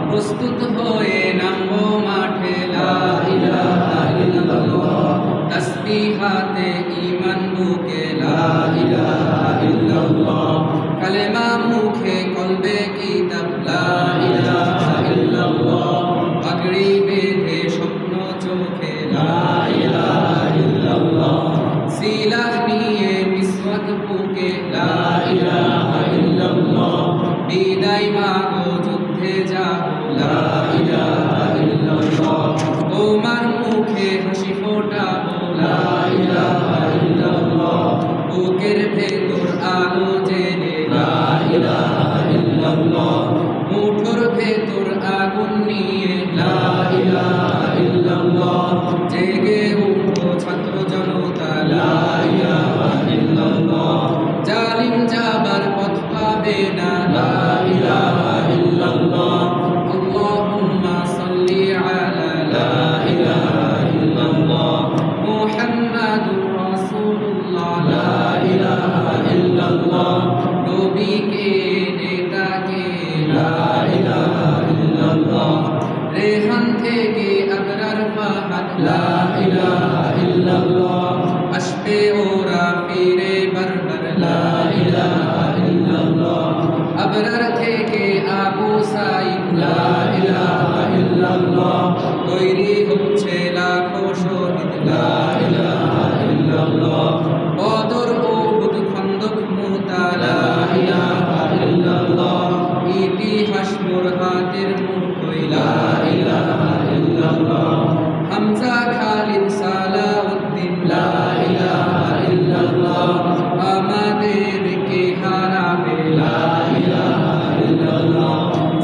প্রস্তুত হয়ে নামবো মাঠে, লা ইলাহা ইল্লাল্লাহ। তাসবিহ হাতে ঈমান বুকে, লা ইলাহা ইল্লাল্লাহ। কালেমা মুখে কলবে কিতাব, লা ইলাহা ইল্লাল্লাহ। পাগড়ি বেঁধে স্বপ্ন চোখে, লা ইলাহা ইল্লাল্লাহ। সিলাহ নিয়ে মিসওয়াক বুকে, লা ইলাহা ইল্লাল্লাহ। বিদায় মাগো যুদ্ধে যাবো, লা ইলাহা ইল্লাল্লাহ। তোমার মুখে হাসি ফোটাবো, লা ইলাহা ইল্লাল্লাহ। বুকের ভেতর আলো জেলে, লা ইলাহা ইল্লাল্লাহ। মুঠোর ভেতর আগুন নিয়ে, লা ইলাহা ইল্লাল্লাহ। জেগে উঠো ছাত্র জনতা, লা ইলাহা ইল্লাল্লাহ। জালিম যাবার পথ পাবে না, লা ইলাহা ইল্লাল্লাহ। আল্লাহুম্মা সাল্লি আলা লা ইলাহা ইল্লাল্লাহ মুহাম্মাদুর রাসূলুল্লাহ, লা ইলাহা ইল্লাল্লাহ। নবীকে নেতাকে, লা ইলাহা ইল্লাল্লাহ। রেহান থেকে আবরার ফাহাদ, লা ইলাহা ইল্লাল্লাহ। আসবে ওরা ফিরে বারবার, লা ইলাহা ইল্লাল্লাহ। আবরার থেকে আবু সাঈদ, লা ইলাহা ইল্লাল্লাহ। তৈরি হচ্ছে লাখো শহীদ, লা ইলাহা ইল্লাল্লাহ। বদর উহুদ খন্দক মুতা, লা ইলাহা ইল্লাল্লাহ। ইতিহাস মোর হাতের মুঠোয়, লা ইলাহা ইল্লাল্লাহ। হামজা খালিদ সালাউদ্দিন, লা ইলাহা ইল্লাল্লাহ। আমাদেরকে হারাবে, লা ইলাহা ইল্লাল্লাহ।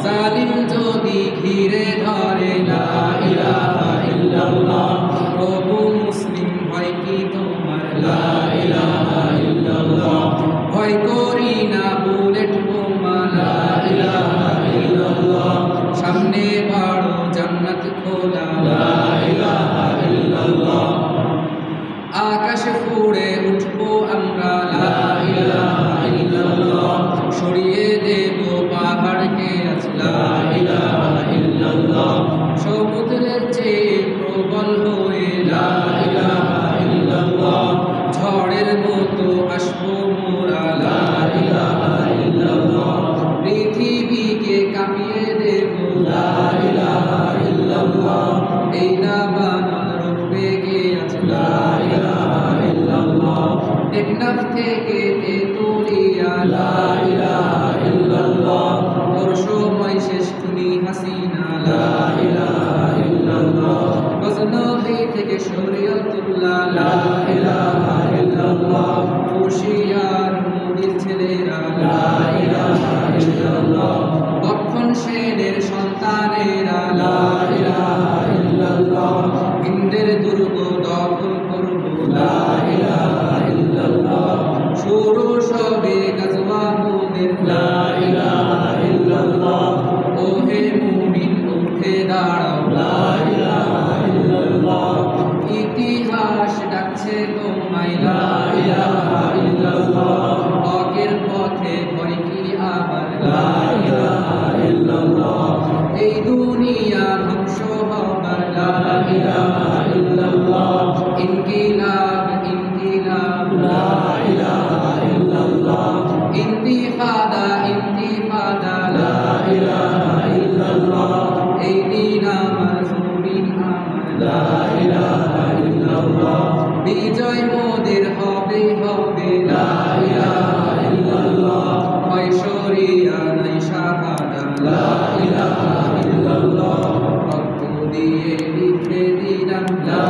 জালিম যদি ঘিরে ধরে, লা ইলাহা ইল্লাল্লাহ। প্রভু মুসলিম হয় কি তোমার, লা ইলাহা ইল্লাল্লাহ। ভয় করি না বুলেট বোমা, লা ইলাহা ইল্লাল্লাহ। সামনে বাড়ো জান্নাত খোলা, লা ইলাহা ইল্লাল্লাহ। আকাশ ফুড়ে উঠবো আমরা, লা ইলাহা ইল্লাল্লাহ। সরিয়ে দেব পাহাড়কে আজ, লা ইলাহা ইল্লাল্লাহ। সমুদ্রের চেয়ে প্রবল হয়ে, লা ইলাহা ইল্লাল্লাহ। ঝড়ের মতো আসবো মোরা, লা ইলাহা ইল্লাল্লাহ। পৃথিবীকে কাঁপিয়ে দেব, লা ইলাহা ইল্লাল্লাহ। এই দাবানল রূপে গে আছে, লা ইলাহা ইল্লাল্লাহ। টেকনাফ থেকে তেতুলিয়া, লা ইলাহা ইল্লাল্লাহ। ওর সময় শেষ খুনি হাসিনা, লা ইলাহা ইল্লাল্লাহ। গজনবী থেকে শরীয়তুল্লাহ, লা ইলাহা ইল্লাল্লাহ। হুশিয়ার মুড়ির ছেলেরা, লা ইলাহা ইল্লাল্লাহ। বক্ষণ সেনের সন্তানেরা, লা ইলাহা ইল্লাল্লাহ। হিন্দের দুর্গ দখল করব, লা ইলাহা ইল্লাল্লাহ। শুরু সবে গাজওয়া মুদের, লা ইলাহা ইল্লাল্লাহ। ওহে মুমিন উঠে দাঁড়াও, লা ইলাহা ইল্লাল্লাহ। ইতিহাস ডাকছে তোমায়, লা ইলাহা ইল্লাল্লাহ। হকের পথে ভয় কি আবার, লা ইলাহা ইল্লাল্লাহ। এই দুনিয়া ধ্বংস হবার, লা ইলাহা ইল্লাল্লাহ। ইনকিলাব ইনকিলাব, লা ইলাহা ইল্লাল্লাহ। ইন্তিফাদা ইন্তিফাদা, লা ইলাহা ইল্লাল্লাহ। এই দিন আমার জমিন আমার, লা ইলাহা ইল্লাল্লাহ। বিজয় মোদের হবে হবে, লা ইলাহা ইল্লাল্লাহ। হয় শরিয়া নাই শাহাদা, লা ইলাহা ইল্লাল্লাহ। রক্ত দিয়ে লিখে দিলাম, লা